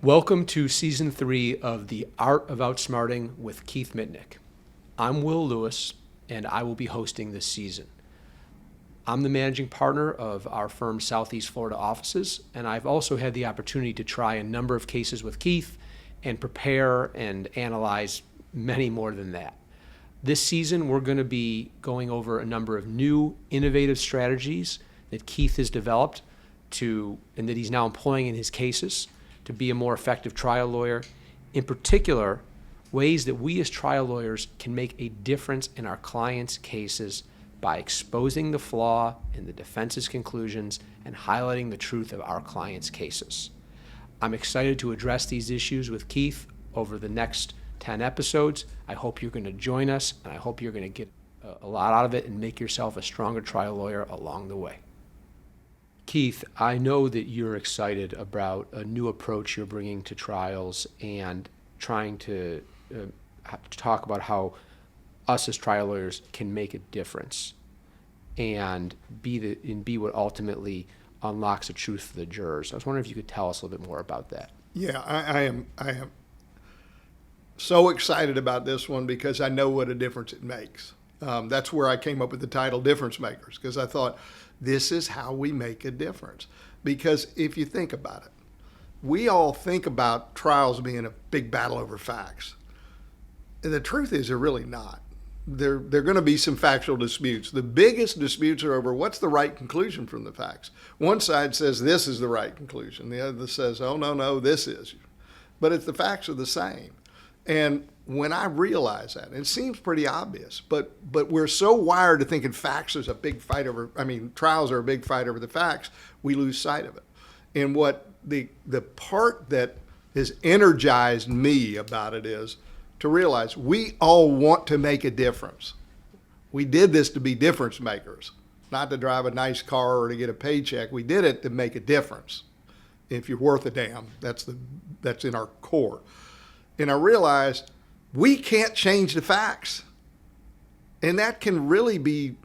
Welcome to Season 3 of The Art of Outsmarting with Keith Mitnik. I'm Will Lewis, and I will be hosting this season. I'm the managing partner of our firm's Southeast Florida offices, and I've also had the opportunity to try a number of cases with Keith and prepare and analyze many more than that. This season, we're going to be going over a number of new, innovative strategies that Keith has developed and that he's now employing in his cases to be a more effective trial lawyer. In particular, ways that we as trial lawyers can make a difference in our clients' cases by exposing the flaw in the defense's conclusions and highlighting the truth of our clients' cases. I'm excited to address these issues with Keith over the next 10 episodes. I hope you're going to join us, and I hope you're going to get a lot out of it and make yourself a stronger trial lawyer along the way. Keith, I know that you're excited about a new approach you're bringing to trials and trying to talk about how us as trial lawyers can make a difference and be what ultimately unlocks the truth for the jurors. I was wondering if you could tell us a little bit more about that. Yeah, I am so excited about this one because I know what a difference it makes. That's where I came up with the title Difference Makers, because I thought this is how we make a difference. Because if you think about it, we all think about trials being a big battle over facts. And the truth is they're really not. There are going to be some factual disputes. The biggest disputes are over what's the right conclusion from the facts. One side says this is the right conclusion. The other says, oh, no, this is. But the facts are the same. And when I realize that, it seems pretty obvious, but we're so wired to thinking trials are a big fight over the facts, we lose sight of it. And what the part that has energized me about it is to realize we all want to make a difference. We did this to be difference makers, not to drive a nice car or to get a paycheck. We did it to make a difference. If you're worth a damn, that's in our core. And I realized we can't change the facts. And that can really be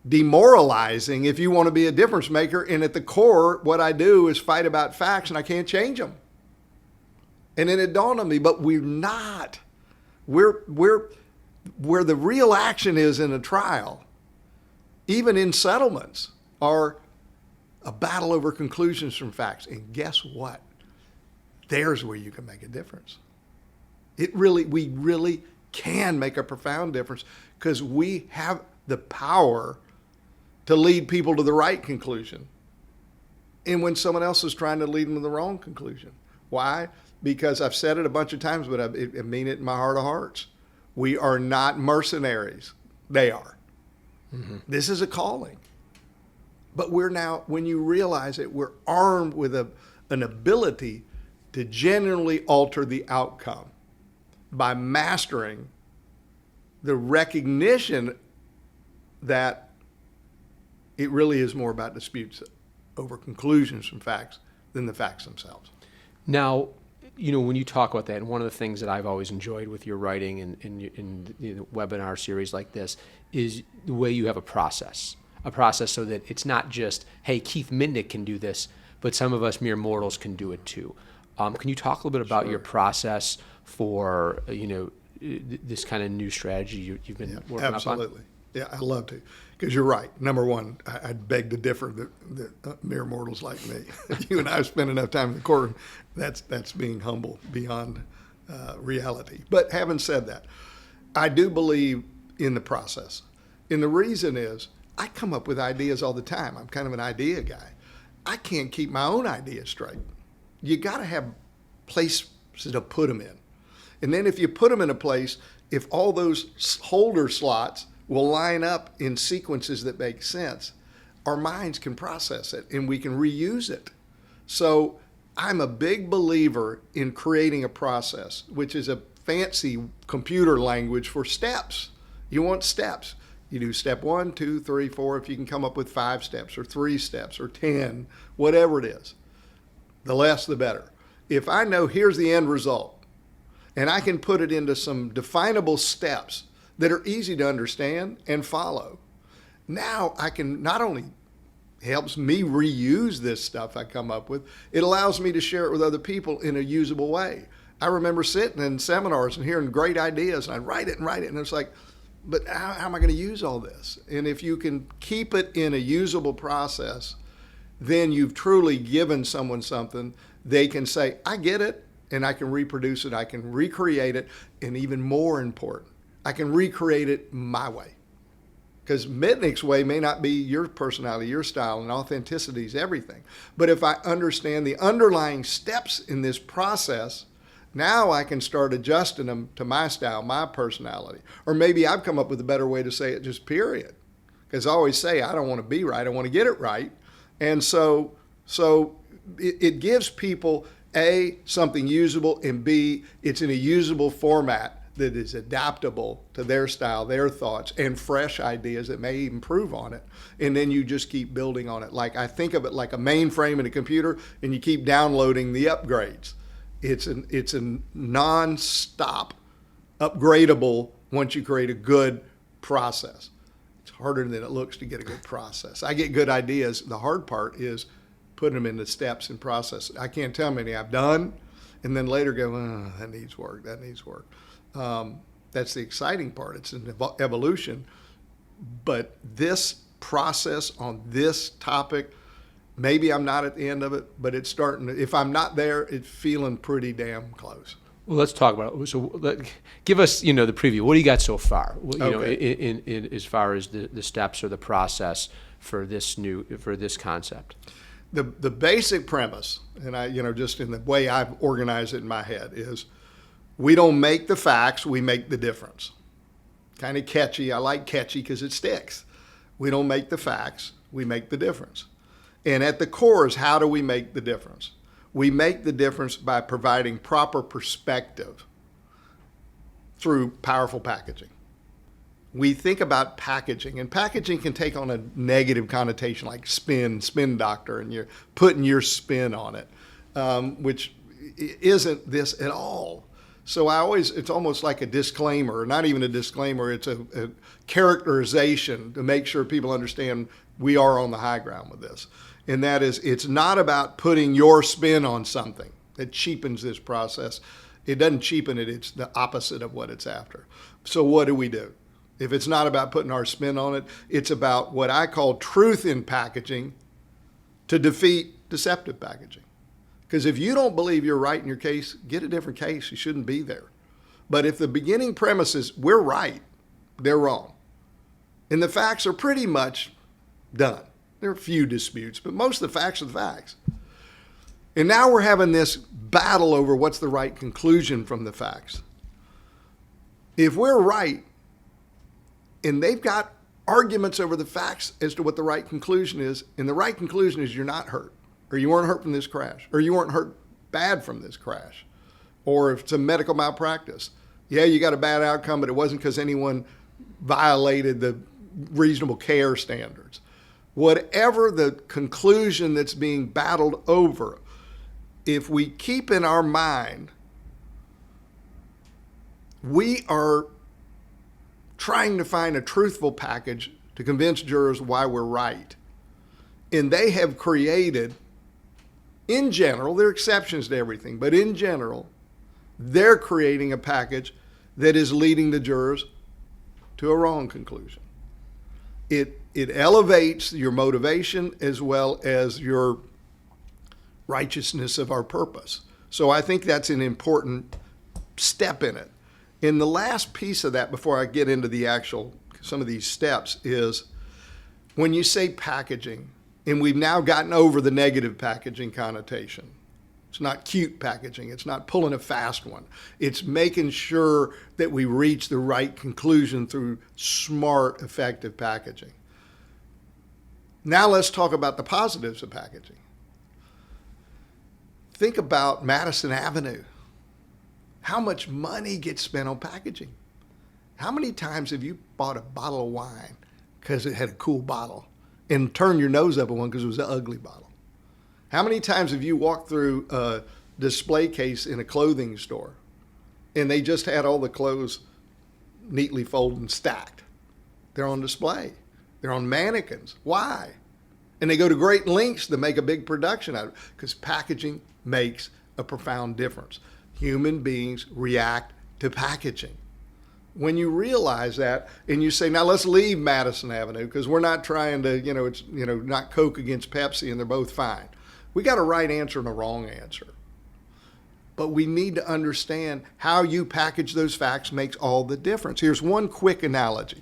demoralizing if you want to be a difference maker. And at the core, what I do is fight about facts and I can't change them. And then it dawned on me, but we're not. We're where the real action is in a trial, even in settlements, are a battle over conclusions from facts. And guess what? There's where you can make a difference. We really can make a profound difference because we have the power to lead people to the right conclusion. And when someone else is trying to lead them to the wrong conclusion. Why? Because I've said it a bunch of times, but I mean it in my heart of hearts. We are not mercenaries. They are. Mm-hmm. This is a calling. But when you realize it, we're armed with an ability to genuinely alter the outcome by mastering the recognition that it really is more about disputes over conclusions from facts than the facts themselves. Now, when you talk about that, and one of the things that I've always enjoyed with your writing and in the webinar series like this is the way you have a process so that it's not just, hey, Keith Mitnik can do this, but some of us mere mortals can do it too. Can you talk a little bit about your process for this kind of new strategy you've been working up on? Absolutely. Yeah, I'd love to. Because you're right. Number one, I'd beg to differ that mere mortals like me. You and I have spent enough time in the courtroom. That's being humble beyond reality. But having said that, I do believe in the process. And the reason is I come up with ideas all the time. I'm kind of an idea guy. I can't keep my own ideas straight. You got to have places to put them in. And then if you put them in a place, if all those holder slots will line up in sequences that make sense, our minds can process it and we can reuse it. So I'm a big believer in creating a process, which is a fancy computer language for steps. You want steps. You do step 1, 2, 3, 4, if you can come up with 5 steps or 3 steps or 10, whatever it is. The less, the better. If I know here's the end result, and I can put it into some definable steps that are easy to understand and follow, now I can not only helps me reuse this stuff I come up with. It allows me to share it with other people in a usable way. I remember sitting in seminars and hearing great ideas, and I'd write it, and it's like, but how am I going to use all this? And if you can keep it in a usable process, then you've truly given someone something. They can say, I get it, and I can reproduce it, I can recreate it, and even more important, I can recreate it my way. Because Mitnik's way may not be your personality, your style, and authenticity is everything. But if I understand the underlying steps in this process, now I can start adjusting them to my style, my personality. Or maybe I've come up with a better way to say it, just period. Because I always say, I don't want to be right, I want to get it right. And so it gives people, A, something usable, and B, it's in a usable format that is adaptable to their style, their thoughts, and fresh ideas that may improve on it. And then you just keep building on it. Like, I think of it like a mainframe in a computer, and you keep downloading the upgrades. It's a non-stop upgradable once you create a good process. It's harder than it looks to get a good process. I get good ideas. The hard part is putting them into steps and process. I can't tell how many I've done, and then later go, oh, that needs work, that needs work. That's the exciting part. It's an evolution. But this process on this topic, maybe I'm not at the end of it, but it's starting to, if I'm not there, it's feeling pretty damn close. Well, let's talk about it. So give us, the preview. What do you got so far? In as far as the steps or the process for this concept? The basic premise, and I, just in the way I've organized it in my head, is we don't make the facts, we make the difference. Kind of catchy. I like catchy because it sticks. We don't make the facts, we make the difference. And at the core is, how do we make the difference? We make the difference by providing proper perspective through powerful packaging. We think about packaging, and packaging can take on a negative connotation like spin doctor, and you're putting your spin on it, which isn't this at all. So it's almost like a disclaimer, not even a disclaimer, it's a characterization to make sure people understand we are on the high ground with this. And that is, it's not about putting your spin on something that cheapens this process. It doesn't cheapen it, it's the opposite of what it's after. So what do we do? If it's not about putting our spin on it, it's about what I call truth in packaging to defeat deceptive packaging. Because if you don't believe you're right in your case, get a different case. You shouldn't be there. But if the beginning premise is we're right, they're wrong, and the facts are pretty much done. There are a few disputes, but most of the facts are the facts. And now we're having this battle over what's the right conclusion from the facts. If we're right, and they've got arguments over the facts as to what the right conclusion is, and the right conclusion is you're not hurt, or you weren't hurt from this crash, or you weren't hurt bad from this crash, or if it's a medical malpractice, yeah, you got a bad outcome, but it wasn't because anyone violated the reasonable care standards. Whatever the conclusion that's being battled over, if we keep in our mind, we are trying to find a truthful package to convince jurors why we're right. And they have created, in general, there are exceptions to everything, but in general, they're creating a package that is leading the jurors to a wrong conclusion. It elevates your motivation as well as your righteousness of our purpose. So I think that's an important step in it. And the last piece of that, before I get into some of these steps, is when you say packaging, and we've now gotten over the negative packaging connotation. It's not cute packaging. It's not pulling a fast one. It's making sure that we reach the right conclusion through smart, effective packaging. Now let's talk about the positives of packaging. Think about Madison Avenue. How much money gets spent on packaging? How many times have you bought a bottle of wine because it had a cool bottle and turned your nose up at one because it was an ugly bottle? How many times have you walked through a display case in a clothing store and they just had all the clothes neatly folded and stacked? They're on display. They're on mannequins. Why? And they go to great lengths to make a big production out of it because packaging makes a profound difference. Human beings react to packaging. When you realize that and you say, now let's leave Madison Avenue because we're not trying to, it's, not Coke against Pepsi and they're both fine. We got a right answer and a wrong answer. But we need to understand how you package those facts makes all the difference. Here's one quick analogy.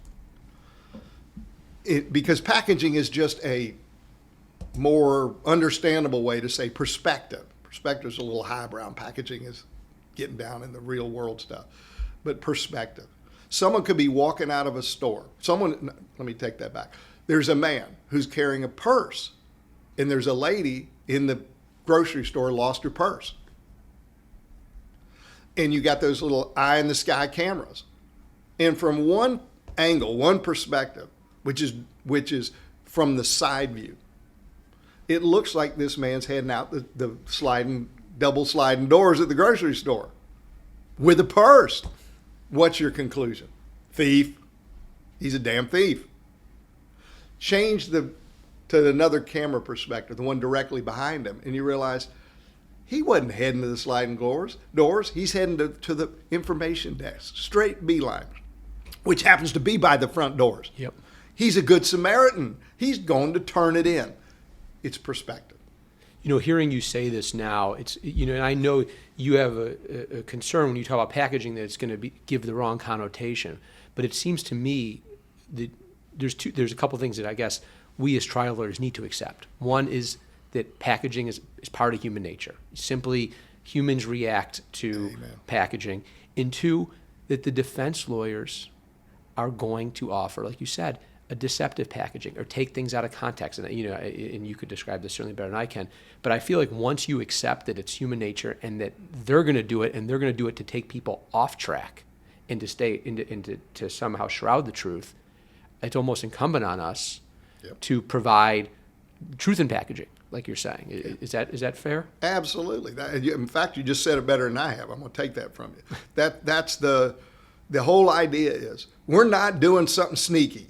Because packaging is just a more understandable way to say perspective. Perspective is a little highbrow. Packaging is getting down in the real world stuff. But perspective. Someone could be walking out of a store. Let me take that back. There's a man who's carrying a purse, and there's a lady in the grocery store lost her purse. And you got those little eye in the sky cameras. And from one angle, one perspective, which is from the side view, it looks like this man's heading out the double sliding doors at the grocery store with a purse. What's your conclusion? Thief. He's a damn thief. Change to another camera perspective, the one directly behind him, and you realize he wasn't heading to the sliding doors. He's heading to the information desk, straight beeline, which happens to be by the front doors. Yep. He's a good Samaritan. He's going to turn it in. It's perspective. Hearing you say this now, it's, and I know you have a concern when you talk about packaging that it's going to give the wrong connotation. But it seems to me that there's a couple things that I guess we as trial lawyers need to accept. One is that packaging is part of human nature. Simply, humans react to Amen. Packaging. And two, that the defense lawyers are going to offer, like you said, a deceptive packaging or take things out of context. And and you could describe this certainly better than I can. But I feel like once you accept that it's human nature and that they're going to do it, and they're going to do it to take people off track and to somehow shroud the truth, it's almost incumbent on us to provide truth in packaging, like you're saying. Is that fair? Absolutely. In fact, you just said it better than I have. I'm going to take that from you. That's the whole idea is we're not doing something sneaky.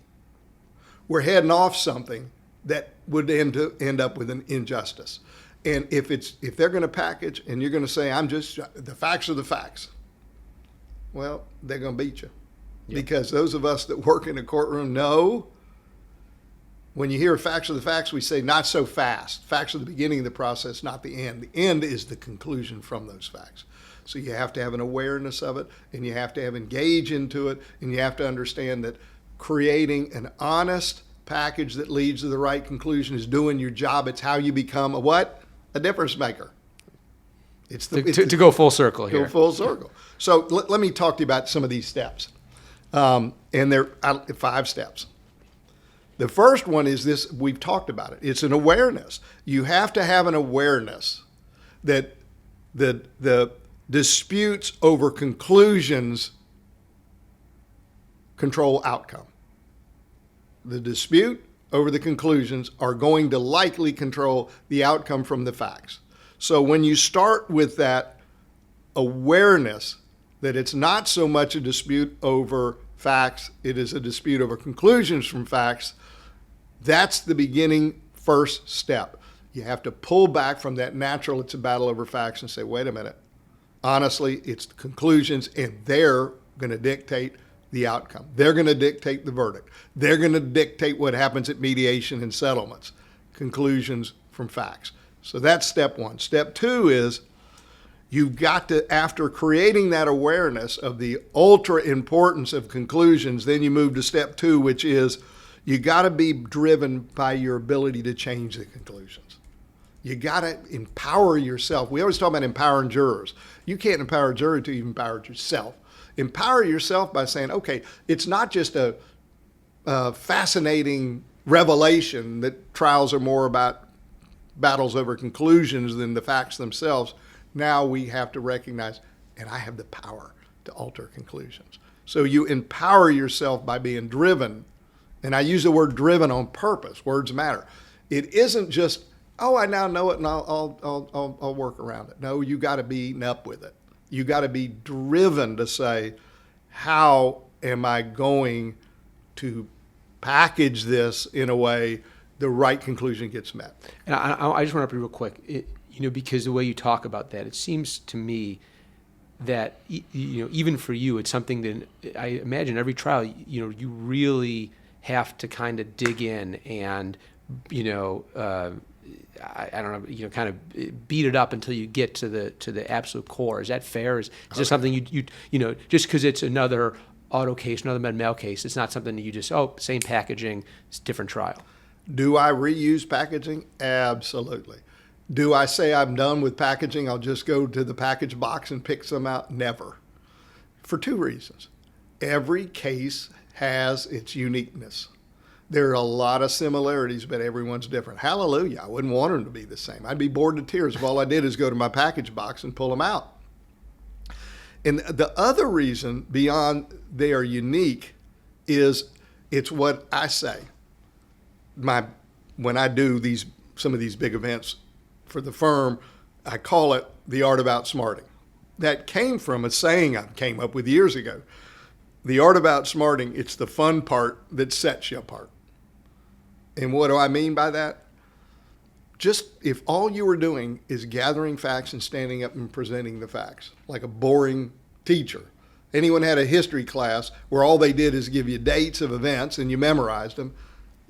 We're heading off something that would end up with an injustice. And if they're going to package and you're going to say, the facts are the facts, well, they're going to beat you. Yep. Because those of us that work in a courtroom know when you hear facts are the facts, we say not so fast. Facts are the beginning of the process, not the end. The end is the conclusion from those facts. So you have to have an awareness of it, and you have to engage into it, and you have to understand that creating an honest package that leads to the right conclusion is doing your job. It's how you become a what? A difference maker. To go full circle here. Go full circle. So let me talk to you about some of these steps. And there are 5 steps. The first one is this, we've talked about it. It's an awareness. You have to have an awareness that the disputes over conclusions control outcome. The dispute over the conclusions are going to likely control the outcome from the facts. So when you start with that awareness that it's not so much a dispute over facts, it is a dispute over conclusions from facts, that's the beginning first step. You have to pull back from that natural, it's a battle over facts, and say, wait a minute. Honestly, it's the conclusions, and they're going to dictate the outcome. They're going to dictate the verdict. They're going to dictate what happens at mediation and settlements. Conclusions from facts. So that's step 1. Step 2 is you've got to, after creating that awareness of the ultra importance of conclusions, then you move to step 2, which is you got to be driven by your ability to change the conclusions. You got to empower yourself. We always talk about empowering jurors. You can't empower a juror until you've empowered yourself. Empower yourself by saying, okay, it's not just a fascinating revelation that trials are more about battles over conclusions than the facts themselves. Now we have to recognize, and I have the power to alter conclusions. So you empower yourself by being driven, and I use the word driven on purpose. Words matter. It isn't just, oh, I now know it and I'll work around it. No, you got to be eaten up with it. You got to be driven to say, how am I going to package this in a way the right conclusion gets met. And I just want to be real quick, because the way you talk about that, it seems to me that even for you, it's something that I imagine every trial, you really have to kind of dig in and I don't know, kind of beat it up until you get to the absolute core. Is that fair? Is this something you just because it's another auto case, another med mal case, it's not something that you just same packaging, it's different trial. Do I reuse packaging? Absolutely. Do I say I'm done with packaging? I'll just go to the package box and pick some out? Never. For two reasons. Every case has its uniqueness. There are a lot of similarities, but everyone's different. Hallelujah. I wouldn't want them to be the same. I'd be bored to tears if all I did is go to my package box and pull them out. And the other reason beyond they are unique is it's what I say. When I do some of these big events for the firm, I call it the Art of Outsmarting. That came from a saying I came up with years ago. The art of outsmarting, it's the fun part that sets you apart. And what do I mean by that? Just if all you were doing is gathering facts and standing up and presenting the facts, like a boring teacher. Anyone had a history class where all they did is give you dates of events and you memorized them,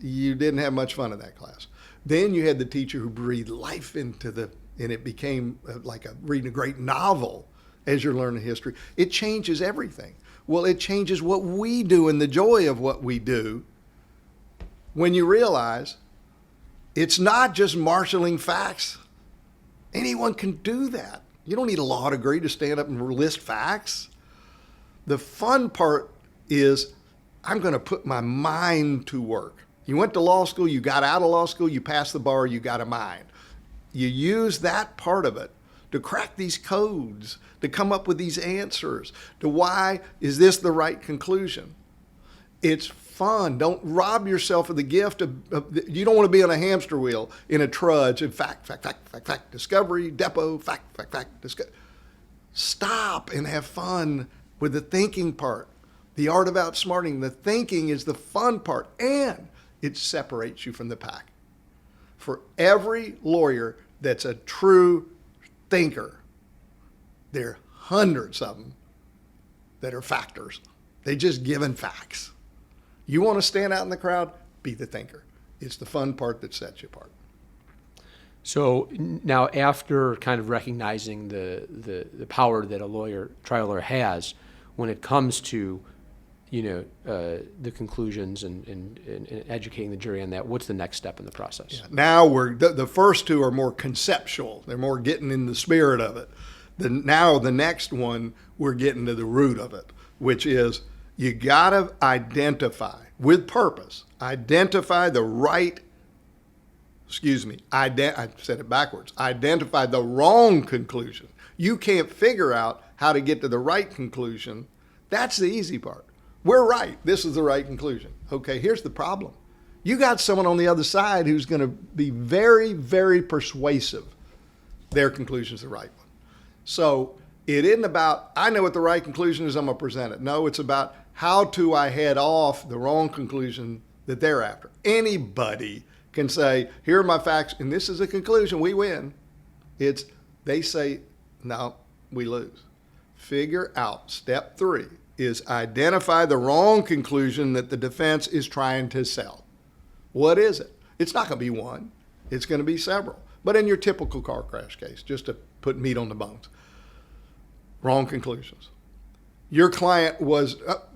you didn't have much fun in that class. Then you had the teacher who breathed life and it became like reading a great novel as you're learning history. It changes everything. Well, it changes what we do and the joy of what we do when you realize it's not just marshaling facts. Anyone can do that. You don't need a law degree to stand up and list facts. The fun part is I'm going to put my mind to work. You went to law school, you got out of law school, you passed the bar, you got a mind. You use that part of it to crack these codes, to come up with these answers, to why is this the right conclusion. It's fun. Don't rob yourself of the gift of you don't want to be on a hamster wheel in a trudge of fact, discovery, depot, fact, discovery. Stop and have fun with the thinking part. The art of outsmarting. The thinking is the fun part, and it separates you from the pack. For every lawyer that's a true thinker, there are hundreds of them that are factors. They just given facts. You want to stand out in the crowd? Be the thinker. It's the fun part that sets you apart. So now, after kind of recognizing the power that a trial lawyer has when it comes to the conclusions and educating the jury on that, what's the next step in the process? Yeah. Now the first two are more conceptual. They're more getting in the spirit of it. Now the next one, we're getting to the root of it, which is you got to identify with purpose, identify the wrong conclusion. You can't figure out how to get to the right conclusion. That's the easy part. We're right. This is the right conclusion. Okay, here's the problem. You got someone on the other side who's going to be very, very persuasive. Their conclusion is the right one. So it isn't about, I know what the right conclusion is, I'm going to present it. No, it's about how do I head off the wrong conclusion that they're after. Anybody can say, here are my facts, and this is a conclusion, we win. They say, no, we lose. Figure out, step 3 is identify the wrong conclusion that the defense is trying to sell. What is it? It's not going to be one. It's going to be several. But in your typical car crash case, just to put meat on the bones, wrong conclusions. Your client was,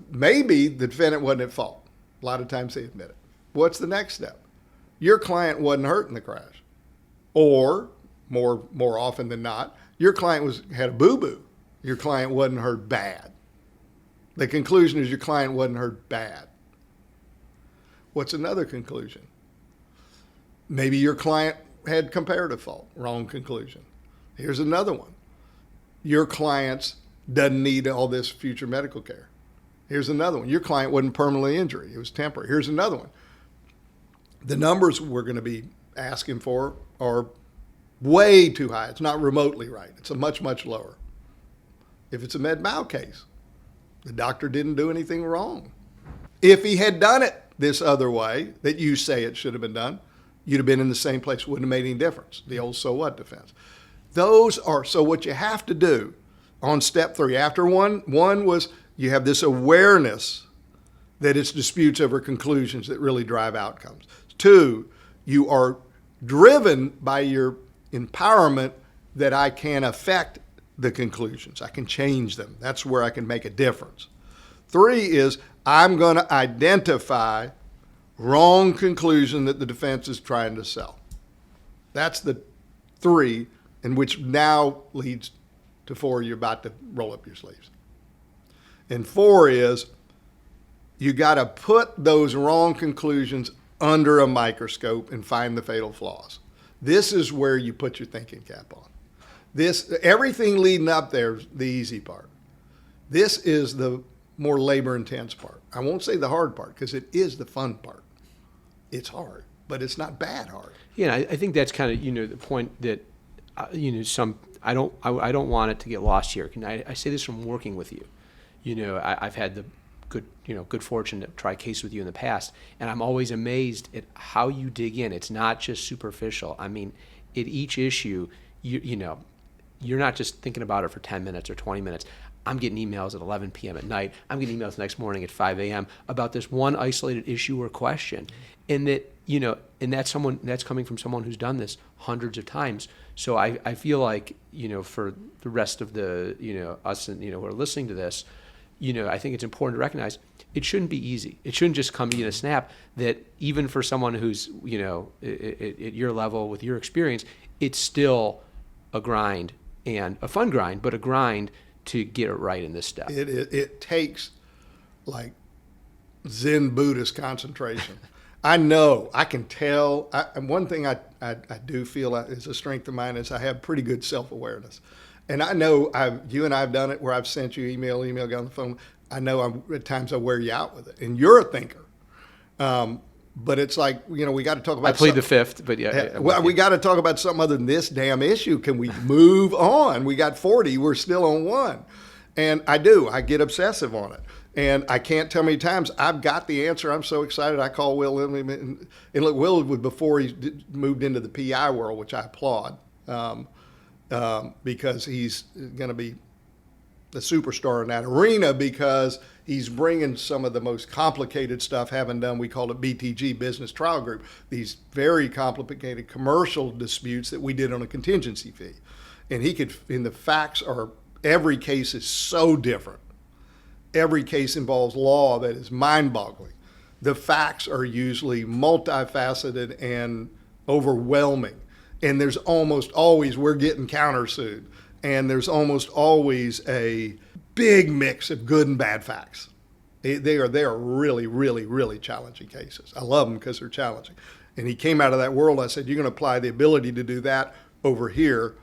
maybe the defendant wasn't at fault. A lot of times they admit it. What's the next step? Your client wasn't hurt in the crash. Or, more often than not, your client had a boo-boo. Your client wasn't hurt bad. The conclusion is your client wasn't hurt bad. What's another conclusion? Maybe your client had comparative fault. Wrong conclusion. Here's another one. Your client doesn't need all this future medical care. Here's another one. Your client wasn't permanently injured. It was temporary. Here's another one. The numbers we're going to be asking for are way too high. It's not remotely right. It's a much, much lower. If it's a med mal case, the doctor didn't do anything wrong. If he had done it this other way that you say it should have been done, you'd have been in the same place. Wouldn't have made any difference. The old so what defense. So what you have to do on step 3, after one was you have this awareness that it's disputes over conclusions that really drive outcomes. 2, you are driven by your empowerment that I can affect the conclusions. I can change them. That's where I can make a difference. 3 is I'm going to identify wrong conclusion that the defense is trying to sell. That's the 3, and which now leads to 4, you're about to roll up your sleeves. And 4 is you got to put those wrong conclusions under a microscope and find the fatal flaws. This is where you put your thinking cap on. Everything leading up there is the easy part. This is the more labor intense part. I won't say the hard part because it is the fun part. It's hard, but it's not bad hard. Yeah, I think that's kind of the point that I don't want it to get lost here. I say this from working with you. I've had the good fortune to try a case with you in the past, and I'm always amazed at how you dig in. It's not just superficial. I mean, at each issue, you're not just thinking about it for 10 minutes or 20 minutes. I'm getting emails at 11 p.m. at night. I'm getting emails the next morning at 5 a.m. about this one isolated issue or question. And that's coming from someone who's done this hundreds of times. So I feel like, for the rest of the, us and, who are listening to this, I think it's important to recognize it shouldn't be easy. It shouldn't just come in a snap. That even for someone who's, at your level with your experience, it's still a grind, and a fun grind, but a grind to get it right in this step. It takes like Zen Buddhist concentration. I know, I can tell. And one thing I do feel is a strength of mine is I have pretty good self-awareness. And I know you and I have done it where I've sent you email, got on the phone. I know at times I wear you out with it. And you're a thinker. But it's like, we got to talk about I plead the fifth, but yeah. Well, we got to talk about something other than this damn issue. Can we move on? We got 40. We're still on 1. And I get obsessive on it. And I can't tell how many times I've got the answer. I'm so excited. I call Will. And look, Will was before he moved into the PI world, which I applaud, because he's going to be the superstar in that arena because he's bringing some of the most complicated stuff, having done, we call it BTG, Business Trial Group, these very complicated commercial disputes that we did on a contingency fee. And the facts are, every case is so different. Every case involves law that is mind-boggling. The facts are usually multifaceted and overwhelming. And there's almost always, we're getting countersued. And there's almost always a big mix of good and bad facts. They are really, really, really challenging cases. I love them because they're challenging. And he came out of that world. I said, you're going to apply the ability to do that over here.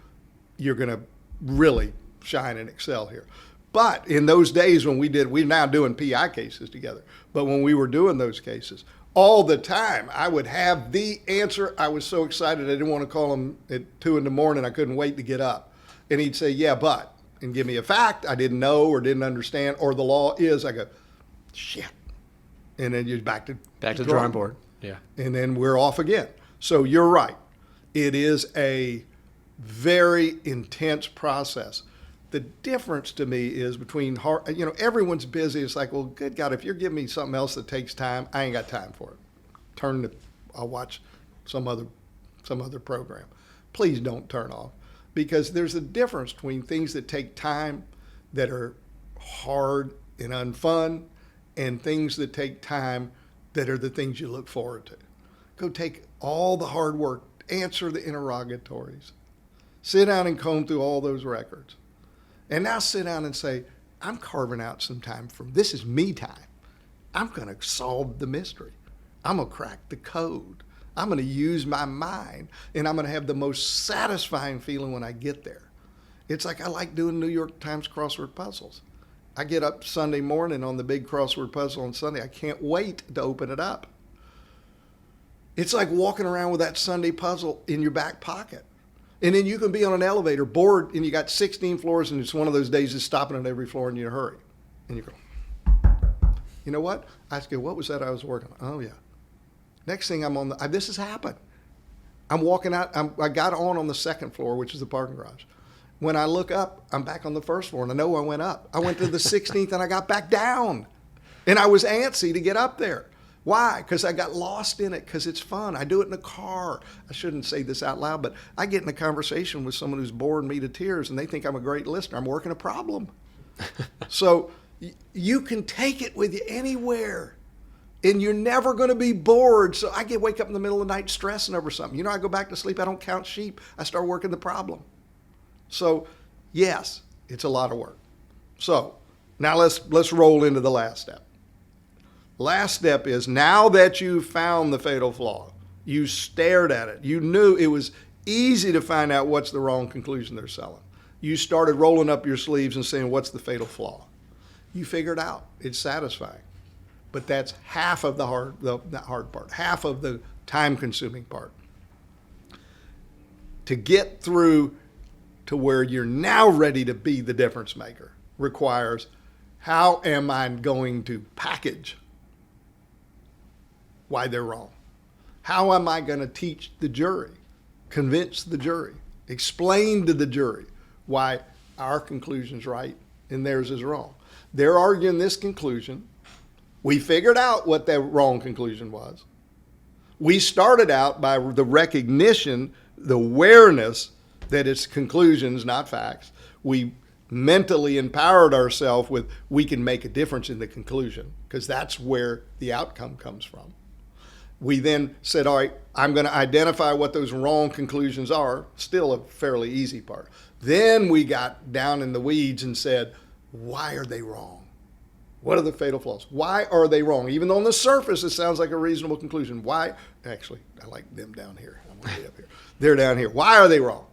You're going to really shine and excel here. But in those days when we're now doing PI cases together, but when we were doing those cases, all the time I would have the answer. I was so excited I didn't want to call him at 2 a.m. I couldn't wait to get up. And he'd say, yeah, but, and give me a fact I didn't know or didn't understand, or the law is. I go, shit. And then you're back to the drawing board. Yeah. And then we're off again. So you're right. It is a very intense process. The difference to me is between everyone's busy. It's like, well, good God, if you're giving me something else that takes time, I ain't got time for it. I'll watch some other program. Please don't turn off. Because there's a difference between things that take time, that are hard and unfun, and things that take time that are the things you look forward to. Go take all the hard work, answer the interrogatories, sit down and comb through all those records. And now sit down and say, I'm carving out some time this is me time. I'm going to solve the mystery. I'm going to crack the code. I'm going to use my mind, and I'm going to have the most satisfying feeling when I get there. It's like I like doing New York Times crossword puzzles. I get up Sunday morning on the big crossword puzzle on Sunday. I can't wait to open it up. It's like walking around with that Sunday puzzle in your back pocket. And then you can be on an elevator, bored, and you got 16 floors, and it's one of those days that's stopping at every floor and you're in a hurry. And you go, you know what? I ask you, what was that I was working on? Oh, yeah. Next thing I'm this has happened. I'm walking out. I got on the second floor, which is the parking garage. When I look up, I'm back on the first floor, and I know I went up. I went to the 16th, and I got back down. And I was antsy to get up there. Why? Because I got lost in it, because it's fun. I do it in the car. I shouldn't say this out loud, but I get in a conversation with someone who's bored me to tears, and they think I'm a great listener. I'm working a problem. So you can take it with you anywhere. And you're never going to be bored. So I wake up in the middle of the night stressing over something. I go back to sleep. I don't count sheep. I start working the problem. So, yes, it's a lot of work. So now let's roll into the last step. Last step is, now that you found the fatal flaw, you stared at it. You knew it was easy to find out what's the wrong conclusion they're selling. You started rolling up your sleeves and saying, what's the fatal flaw? You figured out. It's satisfying. But that's half of the hard part, half of the time-consuming part. To get through to where you're now ready to be the difference maker requires, how am I going to package why they're wrong? How am I going to teach the jury, convince the jury, explain to the jury why our conclusion's right and theirs is wrong? They're arguing this conclusion. We figured out what the wrong conclusion was. We started out by the recognition, the awareness that it's conclusions, not facts. We mentally empowered ourselves with, we can make a difference in the conclusion, because that's where the outcome comes from. We then said, all right, I'm going to identify what those wrong conclusions are, still a fairly easy part. Then we got down in the weeds and said, why are they wrong? What are the fatal flaws? Why are they wrong? Even though on the surface it sounds like a reasonable conclusion. Why? Actually, I like them down here. I want to be up here. They're down here. Why are they wrong?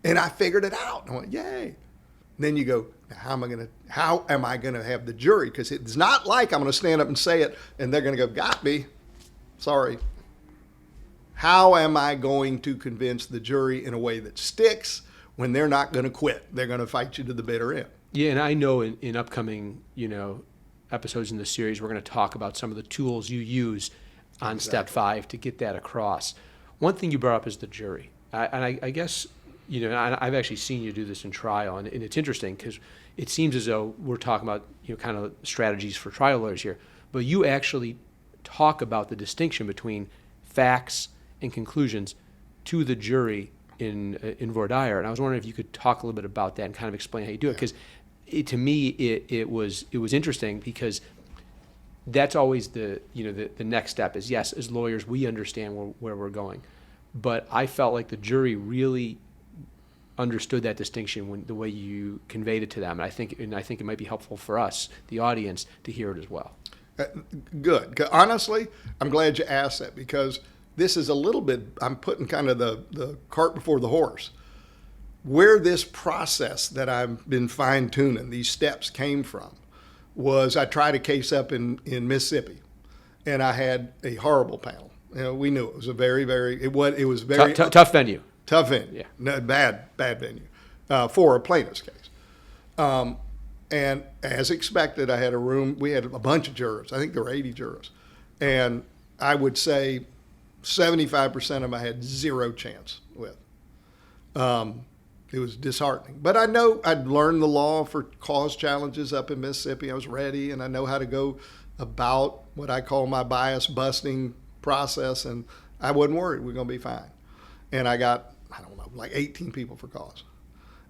And I figured it out. I went, yay. And then you go, now how am I going to have the jury? Because it's not like I'm going to stand up and say it and they're going to go, got me. Sorry. How am I going to convince the jury in a way that sticks when they're not going to quit? They're going to fight you to the bitter end. Yeah, and I know in upcoming, episodes in the series, we're going to talk about some of the tools you use on step 5 to get that across. One thing you brought up is the jury. I guess, I've actually seen you do this in trial, and it's interesting because it seems as though we're talking about, kind of strategies for trial lawyers here, but you actually talk about the distinction between facts and conclusions to the jury in voir dire. And I was wondering if you could talk a little bit about that and kind of explain how you do it, because to me it was interesting, because that's always the next step is, yes, as lawyers we understand where we're going, but I felt like the jury really understood that distinction when the way you conveyed it to them, and I think it might be helpful for us, the audience, to hear it as well. Good. Honestly, I'm glad you asked that, because this is a little bit, I'm putting kind of the cart before the horse. Where this process that I've been fine-tuning, these steps came from, was I tried a case up in Mississippi, and I had a horrible panel. We knew it was a very, very, it was very tough venue. Tough venue. Yeah. No, bad venue for a plaintiff's case. And as expected, I had a room, we had a bunch of jurors. I think there were 80 jurors. And I would say 75% of them I had zero chance with. It was disheartening. But I know I'd learned the law for cause challenges up in Mississippi. I was ready, and I know how to go about what I call my bias busting process, and I wasn't worried. We're going to be fine. And I got, like 18 people for cause.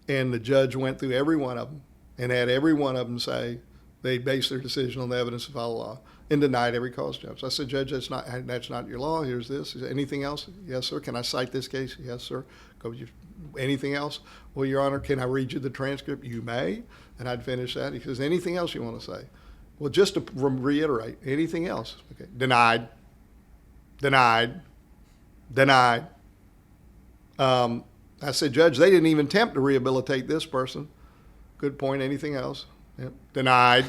And the judge went through every one of them and had every one of them say they based their decision on the evidence of the law, and denied every cause judge. I said, Judge, that's not your law. Here's this. He said, anything else? Yes, sir. Can I cite this case? Yes, sir. Anything else? Well, Your Honor, can I read you the transcript? You may. And I'd finish that. He says, anything else you want to say? Well, just to reiterate, anything else? Okay. Denied. I said, Judge, they didn't even attempt to rehabilitate this person. Good point. Anything else? Yep. Denied.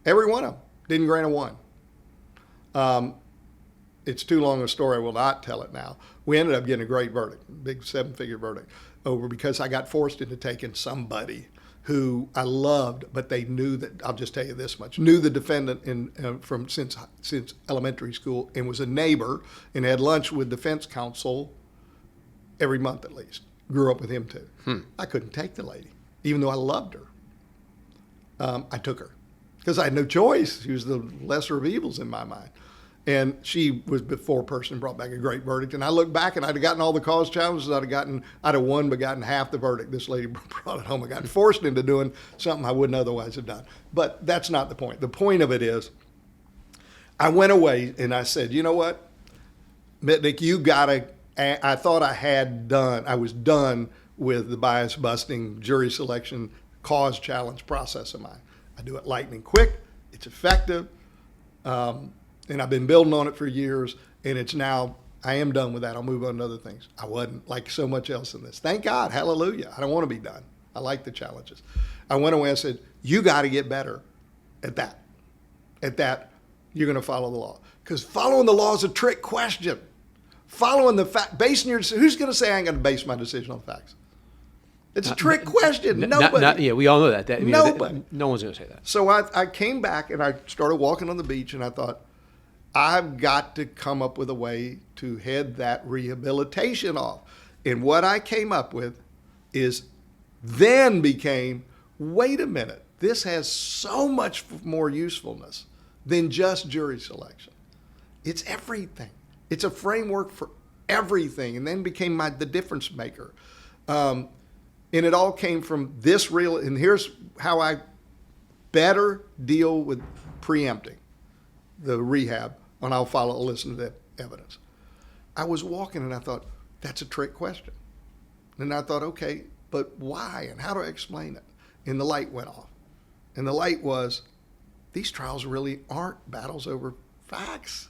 Every one of them. Didn't grant a one. It's too long a story. I will not tell it now. We ended up getting a great verdict, big 7-figure verdict, over because I got forced into taking somebody who I loved, but they knew that, I'll just tell you this much, knew the defendant since elementary school, and was a neighbor, and had lunch with defense counsel every month at least. Grew up with him too. I couldn't take the lady, even though I loved her. I took her because I had no choice. She was the lesser of evils in my mind. And she was the foreperson, brought back a great verdict. And I look back and I'd have gotten all the cause challenges. I'd have won, but gotten half the verdict. This lady brought it home. I got forced into doing something I wouldn't otherwise have done. But that's not the point. The point of it is, I went away and I said, you know what, Mitnik, I thought I was done with the bias busting jury selection cause challenge process of mine. I do it lightning quick. It's effective. And I've been building on it for years, and I am done with that. I'll move on to other things. I wasn't, like so much else in this. Thank God, hallelujah. I don't want to be done. I like the challenges. I went away and said, you got to get better at that. At that, you're going to follow the law. Because following the law is a trick question. Following the fact, who's going to say I ain't going to base my decision on facts? It's a trick question. Nobody. Yeah, we all know that. Nobody. No one's going to say that. So I came back and I started walking on the beach, and I thought, I've got to come up with a way to head that rehabilitation off. And what I came up with became, wait a minute, this has so much more usefulness than just jury selection. It's everything. It's a framework for everything. And then became the difference maker. And it all came from this and here's how I better deal with preempting the rehab when I'll listen to that evidence. I was walking and I thought, that's a trick question. And I thought, okay, but why and how do I explain it? And the light went off. And the light was, these trials really aren't battles over facts.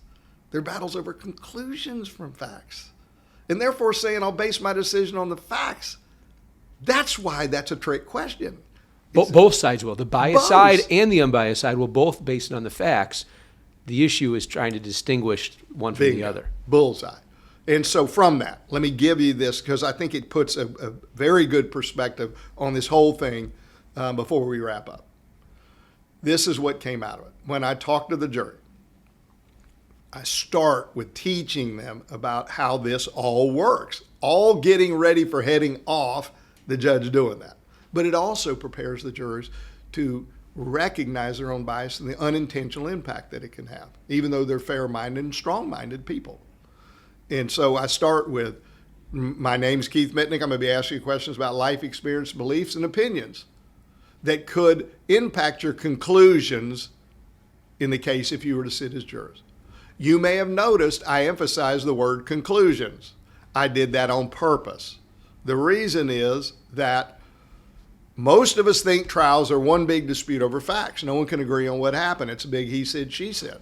They're battles over conclusions from facts. And therefore saying I'll base my decision on the facts, that's why that's a trick question. Both sides will. The biased side and the unbiased side will both base it on the facts. The issue is trying to distinguish one from the other. Bullseye. And so from that, let me give you this because I think it puts a very good perspective on this whole thing before we wrap up. This is what came out of it. When I talk to the jury, I start with teaching them about how this all works, all getting ready for heading off, the judge doing that. But it also prepares the jurors to recognize their own bias and the unintentional impact that it can have, even though they're fair-minded and strong-minded people. And so I start with, my name's Keith Mitnik. I'm going to be asking you questions about life experience, beliefs, and opinions that could impact your conclusions in the case if you were to sit as jurors. You may have noticed I emphasized the word conclusions. I did that on purpose. The reason is that most of us think trials are one big dispute over facts. No one can agree on what happened. It's a big he said, she said.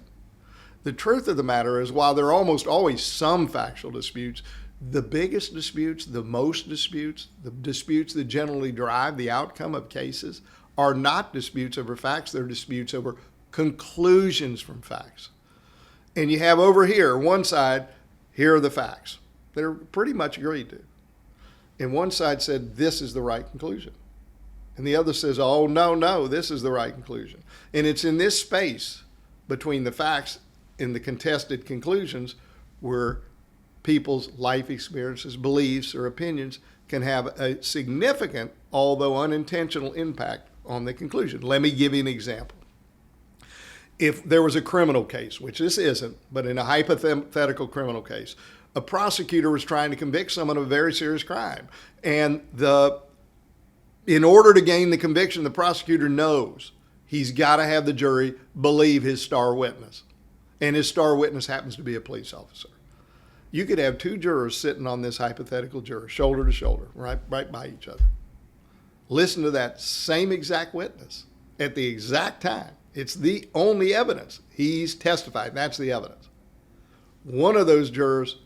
The truth of the matter is, while there are almost always some factual disputes, the biggest disputes, the most disputes, the disputes that generally drive the outcome of cases are not disputes over facts. They're disputes over conclusions from facts. And you have over here, one side, here are the facts. They're pretty much agreed to. And one side said, this is the right conclusion. And the other says, oh, no, this is the right conclusion. And it's in this space between the facts and the contested conclusions where people's life experiences, beliefs, or opinions can have a significant, although unintentional, impact on the conclusion. Let me give you an example. If there was a criminal case, which this isn't, but in a hypothetical criminal case, a prosecutor was trying to convict someone of a very serious crime. And in order to gain the conviction, the prosecutor knows he's got to have the jury believe his star witness. And his star witness happens to be a police officer. You could have two jurors sitting on this hypothetical juror, shoulder to shoulder, right by each other. Listen to that same exact witness at the exact time. It's the only evidence. He's testified. That's the evidence. One of those jurors,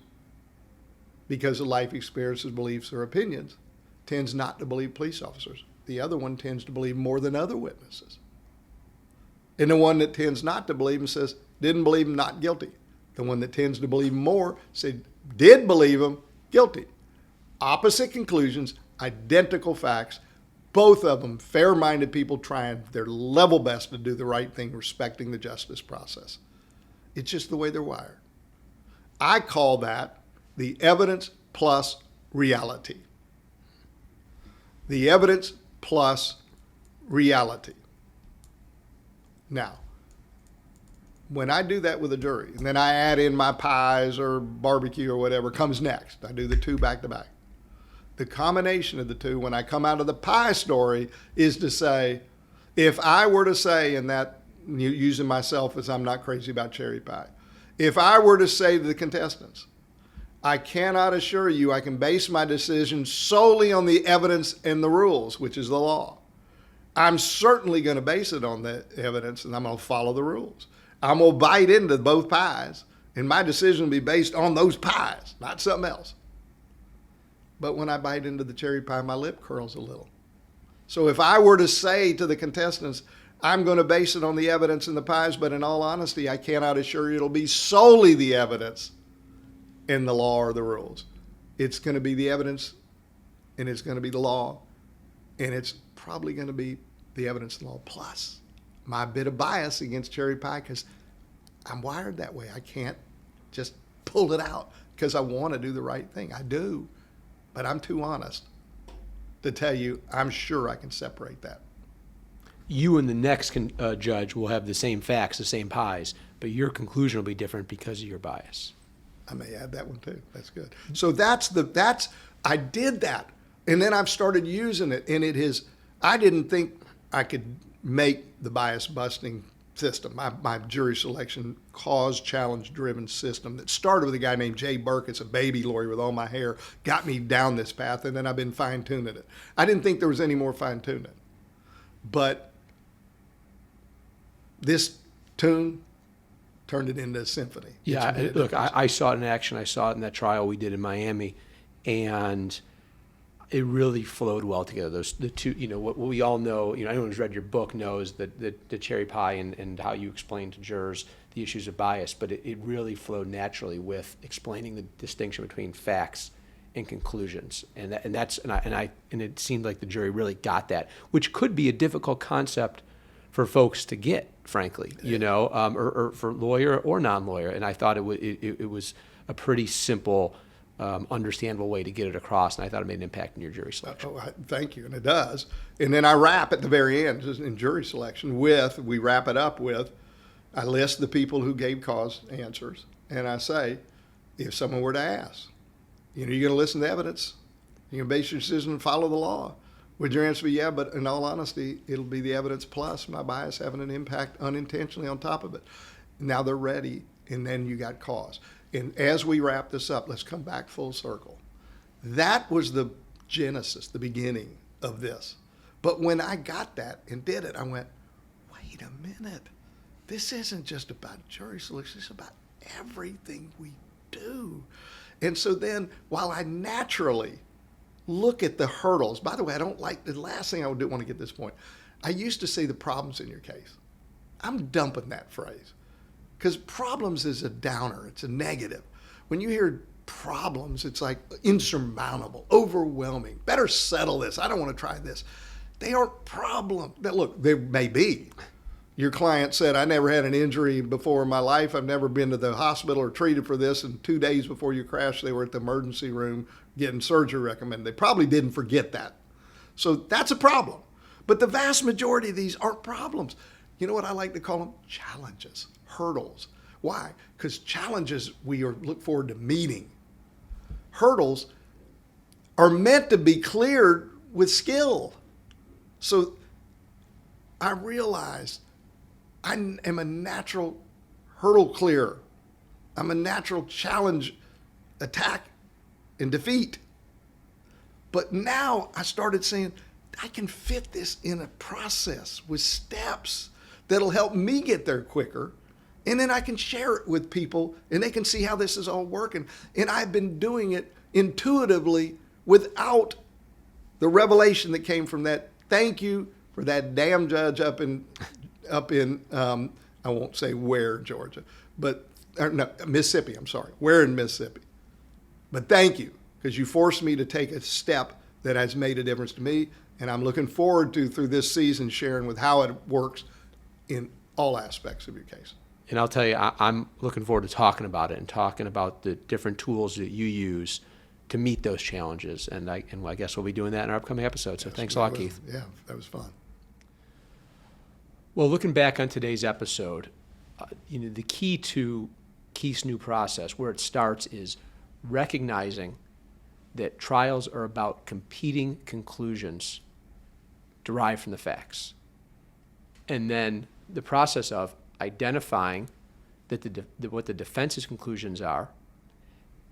because of life experiences, beliefs, or opinions, tends not to believe police officers. The other one tends to believe more than other witnesses. And the one that tends not to believe him says, didn't believe him, not guilty. The one that tends to believe more said, did believe him, guilty. Opposite conclusions, identical facts, both of them fair-minded people trying their level best to do the right thing, respecting the justice process. It's just the way they're wired. I call that the evidence plus reality. The evidence plus reality. Now, when I do that with a jury, and then I add in my pies or barbecue or whatever comes next, I do the two back to back. The combination of the two, when I come out of the pie story, is to say, if I were to say, and that using myself as I'm not crazy about cherry pie, if I were to say to the contestants, I cannot assure you I can base my decision solely on the evidence and the rules, which is the law. I'm certainly going to base it on the evidence, and I'm going to follow the rules. I'm going to bite into both pies, and my decision will be based on those pies, not something else. But when I bite into the cherry pie, my lip curls a little. So if I were to say to the contestants, I'm going to base it on the evidence and the pies, but in all honesty, I cannot assure you it'll be solely the evidence in the law or the rules. It's going to be the evidence, and it's going to be the law, and it's probably going to be the evidence and law plus my bit of bias against cherry pie, because I'm wired that way. I can't just pull it out because I want to do the right thing. I do, but I'm too honest to tell you I'm sure I can separate that. You and the next judge will have the same facts, the same pies, but your conclusion will be different because of your bias. I may add that one too. That's good. So I did that, and then I've started using it, and I didn't think I could make the bias busting system, my jury selection cause challenge driven system that started with a guy named Jay Burke. It's a baby lawyer with all my hair, got me down this path, and then I've been fine tuning it. I didn't think there was any more fine tuning, but this tune turned it into a symphony. Yeah, look, I saw it in action. I saw it in that trial we did in Miami, and it really flowed well together. The two, what we all know, anyone who's read your book knows that the cherry pie and how you explain to jurors the issues of bias, but it really flowed naturally with explaining the distinction between facts and conclusions, and it seemed like the jury really got that, which could be a difficult concept for folks to get, frankly, or for lawyer or non-lawyer. And I thought it was a pretty simple, understandable way to get it across, and I thought it made an impact in your jury selection. Thank you, and it does. And then I wrap at the very end in jury selection we wrap it up with, I list the people who gave cause answers, and I say, if someone were to ask, you're going to listen to evidence, you're going to base your decision and follow the law. Would your answer be yeah, but in all honesty, it'll be the evidence plus my bias having an impact unintentionally on top of it. Now they're ready, and then you got cause. And as we wrap this up, let's come back full circle. That was the genesis, the beginning of this. But when I got that and did it, I went, wait a minute. This isn't just about jury selection. It's about everything we do. And so then, while I naturally look at the hurdles, by the way, I don't like, the last thing I would do, want to get this point. I used to say the problems in your case. I'm dumping that phrase because problems is a downer. It's a negative. When you hear problems, it's like insurmountable, overwhelming. Better settle this. I don't want to try this. They aren't problems. Look, there may be. Your client said, I never had an injury before in my life. I've never been to the hospital or treated for this. And 2 days before you crashed, they were at the emergency room getting surgery recommended. They probably didn't forget that. So that's a problem. But the vast majority of these aren't problems. You know what I like to call them? Challenges, hurdles. Why? Because challenges we look forward to meeting. Hurdles are meant to be cleared with skill. So I realized I am a natural hurdle clearer. I'm a natural challenge, attack, and defeat. But now I started saying, I can fit this in a process with steps that'll help me get there quicker. And then I can share it with people and they can see how this is all working. And I've been doing it intuitively without the revelation that came from that. Thank you for that damn judge up in I won't say where, Georgia, but no, Mississippi, I'm sorry. Where in Mississippi. But thank you, because you forced me to take a step that has made a difference to me, and I'm looking forward to, through this season, sharing with how it works in all aspects of your case. And I'll tell you, I'm looking forward to talking about it and talking about the different tools that you use to meet those challenges. And I guess we'll be doing that in our upcoming episode. So thanks a lot, Keith. Yeah, that was fun. Well, looking back on today's episode, the key to Keith's new process, where it starts, is recognizing that trials are about competing conclusions derived from the facts. And then the process of identifying what the defense's conclusions are,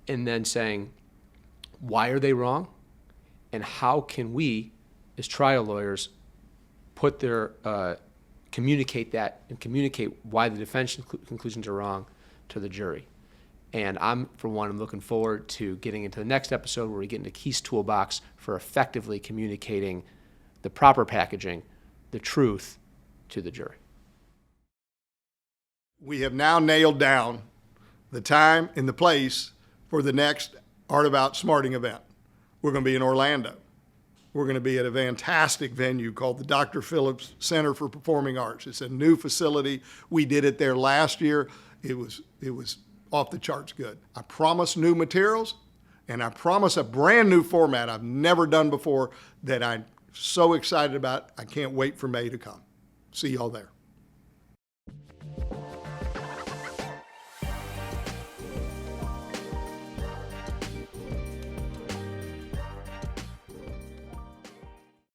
and then saying, why are they wrong? And how can we, as trial lawyers, communicate that and communicate why the defense conclusions are wrong to the jury. And I'm looking forward to getting into the next episode where we get into Keith's toolbox for effectively communicating the proper packaging, the truth, to the jury. We have now nailed down the time and the place for the next Art of Outsmarting event. We're going to be in Orlando. We're going to be at a fantastic venue called the Dr. Phillips Center for Performing Arts. It's a new facility. We did it there last year. It was off the charts good. I promise new materials, and I promise a brand new format I've never done before that I'm so excited about. I can't wait for May to come. See y'all there.